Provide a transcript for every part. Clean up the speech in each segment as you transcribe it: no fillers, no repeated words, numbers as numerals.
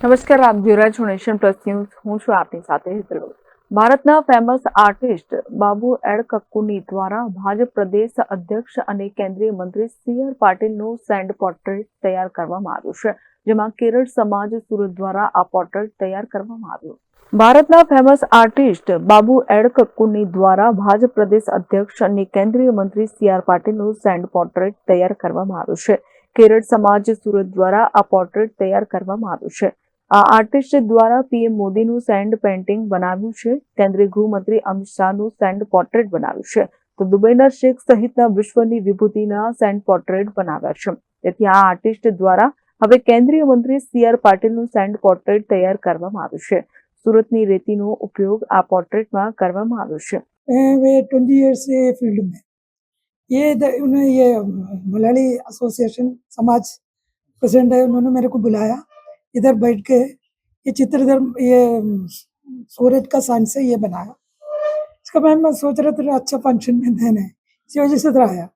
નમસ્કાર, આપ જોઈ રહ્યા છો નેશન પ્લસ ન્યૂઝ. હું છું આપની સાથે હેતલ. ભારતના ફેમસ આર્ટિસ્ટ બાબુ એડકક્કુની દ્વારા ભાજપ પ્રદેશ અધ્યક્ષ અને કેન્દ્રીય મંત્રી સી.આર. પાટીલનું સેન્ડ પોર્ટ્રેટ તૈયાર કરવામાં આવ્યું છે, જેમાં કેરળ સમાજ સુરત દ્વારા આ પોર્ટ્રેટ તૈયાર કરવામાં આવ્યું. ભારતના ફેમસ આર્ટિસ્ટ બાબુ એડકક્કુની દ્વારા ભાજપ પ્રદેશ અધ્યક્ષ અને કેન્દ્રીય મંત્રી સી.આર. પાટીલનું સેન્ડ પોર્ટ્રેટ તૈયાર કરવામાં આવ્યું છે. કેરળ સમાજ સુરત દ્વારા આ પોર્ટ્રેટ તૈયાર કરવામાં આવ્યું છે. આ આર્ટિસ્ટ દ્વારા પીએમ મોદીનું સેન્ડ પેઇન્ટિંગ બનાવ્યું છે. કેન્દ્રીય ગૃહમંત્રી અમિત શાહનું સેન્ડ પોર્ટ્રેટ બનાવ્યું છે, તો દુબઈના શેખ સહિતના વિશ્વની વિભૂતિના સેન્ડ પોર્ટ્રેટ બનાવ્યા છે. તેથી આ આર્ટિસ્ટ દ્વારા હવે કેન્દ્રીય મંત્રી સી.આર. પાટીલનું સેન્ડ પોર્ટ્રેટ તૈયાર કરવામાં આવ્યું છે. સુરતની રેતીનો ઉપયોગ આ પોર્ટ્રેટમાં કરવામાં આવ્યો છે. वे 20 ईयर्स से फील्ड में ये मलयाली एसोसिएशन समाज प्रेसिडेंट है, उन्होंने मेरे को बुलाया, इधर बैठ के ये चित्र इधर ये सूरत का साइन से ये बनाया. इसका मैं सोच रहा था अच्छा फंक्शन में देना है, इसी वजह से इधर आया.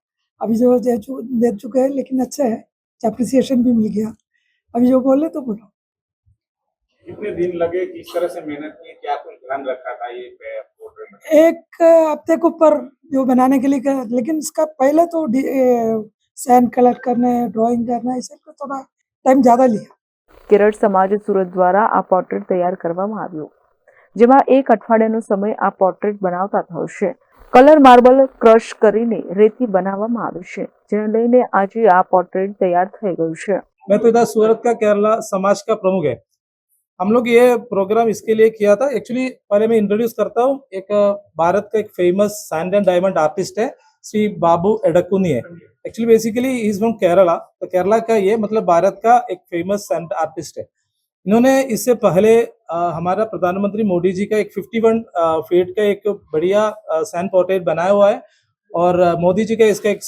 अभी जो दे चुके हैं, लेकिन अच्छा है, अप्रिसिएशन भी मिल गया. अभी जो बोले तो बोलो. कितने दिन लगे, किस तरह से मेहनत की, क्या कुछ ध्यान रखा था ये पोर्ट्रेट में? एक हफ्ते के ऊपर जो बनाने के लिए, लेकिन इसका पहले तो सैंड कलर करने, ड्राइंग करना, इसे थोड़ा टाइम ज़्यादा लिया. કેરળ સમાજ સુરત દ્વારા આ પોર્ટ્રેટ તૈયાર કરવામાં આવ્યું, જેમાં એક અઠવાડિયાનો સમય આ પોર્ટ્રેટ બનાવતા થયો છે. કલર માર્બલ ક્રશ કરીને રેતી બનાવવામાં આવ્યું છે, જેને લઈને આજે આ પોર્ટ્રેટ તૈયાર થઈ ગયું છે. मैं तो इधर सूरत का केरला समाज का प्रमुख है. हम लोग ये प्रोग्राम इसके लिए किया था. एक्चुअली पहले मैं इंट्रोड्यूस करता हूँ. एक भारत का एक famous sand and diamond artist है, श्री बाबू एडक्कुनी है. Actually basically he is from Kerala. तो केरला का ये मतलब भारत का एक फेमस सैंड आर्टिस्ट है. इन्होंने इससे पहले हमारा प्रधानमंत्री मोदी जी का एक 51 फीट का एक बढ़िया सैंड पोर्ट्रेट बनाया हुआ है, और मोदी जी का इसका एक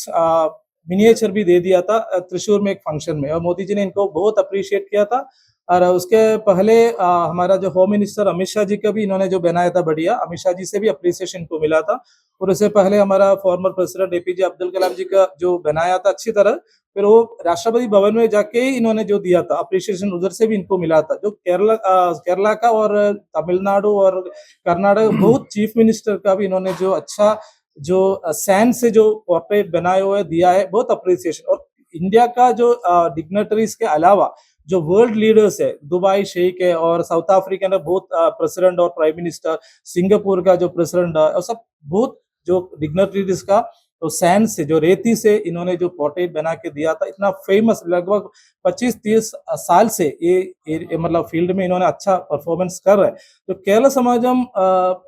मिनिएचर भी दे दिया था त्रिशूर में एक फंक्शन में, और मोदी जी ने इनको बहुत अप्रिशिएट किया था. और उसके पहले हमारा जो होम मिनिस्टर अमित शाह जी का भी इन्होंने जो बनाया था बढ़िया, अमित शाह जी से भी अप्रिसिएशन को मिला था. और उससे पहले हमारा former president APJ Abdul Kalam जी का जो बनाया था अच्छी तरह, फिर वो राष्ट्रपति भवन में जाके ही इन्होंने जो दिया था अप्रिसिएशन, उधर से भी इनको मिला था. जो केरला का और तमिलनाडु और कर्नाटक बहुत चीफ मिनिस्टर का भी इन्होंने जो अच्छा जो सैंड से जो पोर्ट्रेट बनाए हुए दिया है, बहुत अप्रिसिएशन. और इंडिया का जो डिग्नेटरीज के अलावा जो वर्ल्ड लीडर्स है, दुबई शेख है, और साउथ अफ्रीका का बहुत प्रेसिडेंट और प्राइम मिनिस्टर, सिंगापुर का जो प्रेसिडेंट है, और सब बहुत जो डिग्नेटरीज का तो सैंड से जो रेती से इन्होंने जो पोर्ट्रेट बना के दिया था, इतना फेमस, लगभग 25-30 साल से ये मतलब फील्ड में इन्होंने अच्छा परफॉर्मेंस कर रहे हैं. तो केरला समाजम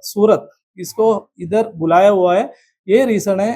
सूरत इसको इधर बुलाया हुआ है. ये रीजन है,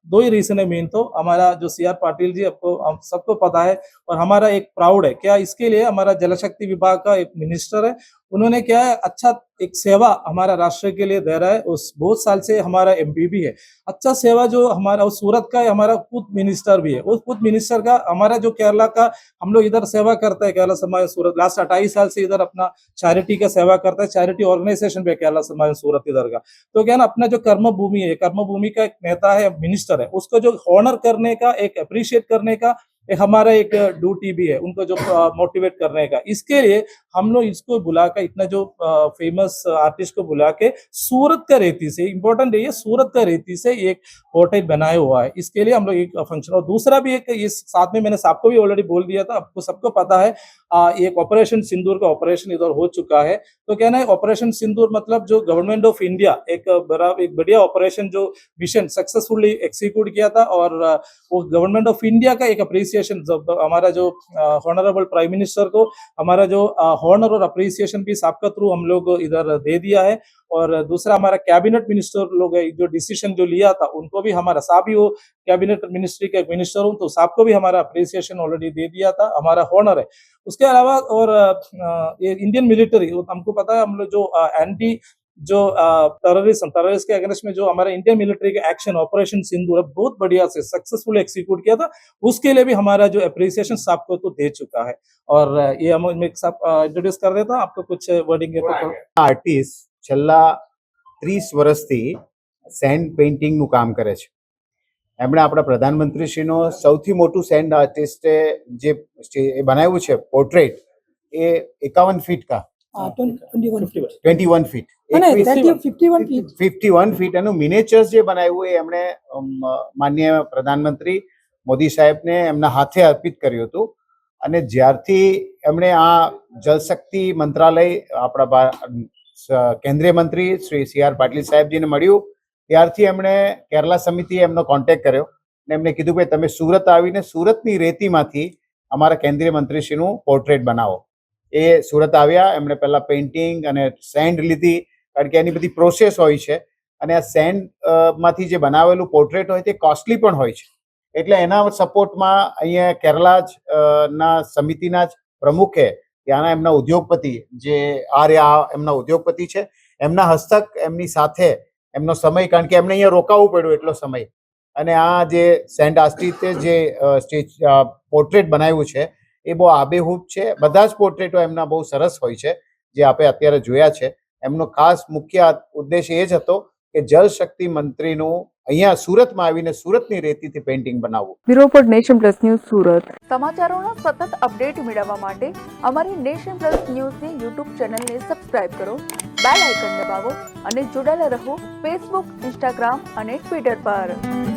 दो ही रीजन है मेन. तो हमारा जो सी.आर. पाटिल जी, आपको हम सबको पता है, और हमारा एक प्राउड है क्या इसके लिए, हमारा जल शक्ति विभाग का एक मिनिस्टर है, उन्होंने क्या है अच्छा एक सेवा हमारा राष्ट्र के लिए दे रहा है. उस बहुत साल से हमारा एमपी भी है, अच्छा सेवा जो हमारा सूरत का हमारा खुद मिनिस्टर भी है. उस खुद मिनिस्टर का हमारा जो केरला का हम लोग इधर सेवा करता है, केरला समाज सूरत लास्ट 28 साल से इधर अपना चैरिटी का सेवा करता है. चैरिटी ऑर्गेनाइजेशन भी केरला समाज सूरत इधर का. तो क्या ना, अपना जो कर्म भूमि है, कर्म भूमि का एक नेता है, मिनिस्टर है, उसको जो ऑनर करने का, एक अप्रिशिएट करने का एक हमारा एक ड्यूटी भी है, उनको जो मोटिवेट करने का. इसके लिए हम लोग इसको बुला कर, इतना जो फेमस आर्टिस्ट को बुला के सूरत का रेती से, इंपॉर्टेंट है ये, सूरत का रेती से एक पोर्ट्रेट बनाया हुआ है. इसके लिए हम लोग एक फंक्शन, और दूसरा भी एक इस साथ में मैंने आपको भी ऑलरेडी बोल दिया था, आपको सबको पता है, एक ऑपरेशन सिंदूर का ऑपरेशन इधर हो चुका है. तो क्या ना, ऑपरेशन सिंदूर मतलब जो गवर्नमेंट ऑफ इंडिया एक बढ़िया ऑपरेशन जो मिशन सक्सेसफुली एग्जीक्यूट किया था, और वो गवर्नमेंट ऑफ इंडिया का एक अप्रिसिएशन, हमारा जो ऑनरेबल प्राइम मिनिस्टर को हमारा जो हॉनर और अप्रिसिएशन भी आपका थ्रू हम लोग इधर दे दिया है. और दूसरा हमारा कैबिनेट मिनिस्टर लोग है, जो डिसीजन जो लिया था उनको भी हमारा साहब ही वो कैबिनेट मिनिस्ट्री के मिनिस्टर हूँ, तो साहब को भी हमारा अप्रिसिएशन ऑलरेडी दे दिया था, हमारा हॉनर है. उसके अलावा और ये इंडियन मिलिट्री, हमको पता है, हम लोग जो एंटी जो टेररिस्ट के अगेंस्ट में जो हमारा इंडियन मिलिट्री का एक्शन ऑपरेशन सिंदूर बहुत बढ़िया से सक्सेसफुल एग्जीक्यूट किया था, उसके लिए भी हमारा जो अप्रिसिएशन आपको तो दे चुका है. और ये हम इंट्रोड्यूस कर देता हूं, आपको कुछ वर्डिंग है. आर्टिस्ट છેલ્લા 30 વર્ષથી સેન્ડ પેઇન્ટિંગનું કામ કરે છે. એમણે આપણા પ્રધાનમંત્રીશ્રીનો સૌથી મોટું સેન્ડ આર્ટિસ્ટે જે બનાવ્યું છે પોર્ટ્રેટ, ये 51 फीट का 21 ફીટ 21 ફીટ અને 51 ફીટ 51 ફીટ એનું મિનેચર્સ જે બનાવ્યું એ એમણે માનનીય પ્રધાનમંત્રી મોદી સાહેબને એમના હાથે અર્પિત કર્યું હતું અને જ્યારથી એમણે આ જલશક્તિ મંત્રાલય આપણા કેન્દ્રીય મંત્રી શ્રી CR પાટીલ સાહેબજીને મળ્યું ત્યારથી એમણે કેરલા સમિતિએ એમનો કોન્ટેક્ટ કર્યો અને એમને કીધું કે તમે સુરત આવીને સુરતની રેતીમાંથી અમારા કેન્દ્રીય મંત્રીશ્રીનું પોર્ટ્રેટ બનાવો. એ સુરત આવ્યા, એમણે પહેલાં પેઇન્ટિંગ અને સેન્ડ લીધી કારણ કે એની બધી પ્રોસેસ હોય છે અને આ સેન્ડ માંથી જે બનાવેલું પોર્ટ્રેટ હોય તે કોસ્ટલી પણ હોય છે. એટલે એના સપોર્ટમાં અહીંયા કેરલા ના સમિતિના જ પ્રમુખે ત્યાંના એમના ઉદ્યોગપતિ જે એમના ઉદ્યોગપતિ છે એમના હસ્તક એમની સાથે એમનો સમય કારણ કે એમને અહીંયા રોકાવું પડ્યું એટલો સમય અને આ જે સેન્ટ આસ્ટિસે જે પોર્ટ્રેટ બનાવ્યું છે એ બહુ આબેહૂબ છે. બધા જ પોર્ટ્રેટો એમના બહુ સરસ હોય છે જે આપણે અત્યારે જોયા છે. એમનો ખાસ મુખ્ય ઉદ્દેશ એ જ હતો કે જલશક્તિ મંત્રીનું અહીંયા સુરતમાં આવીને સુરતની રેતીથી પેઇન્ટિંગ બનાવવું. Bureau report nation plus news Surat. સમાચારોના સતત અપડેટ મેળવવા માટે અમારી નેશન પ્લસ ન્યૂઝની યુટ્યુબ ચેનલને સબસ્ક્રાઇબ કરો, બેલ આઇકન દબાવો અને જોડાયેલા રહો ફેસબુક, ઇન્સ્ટાગ્રામ અને ટ્વિટર પર.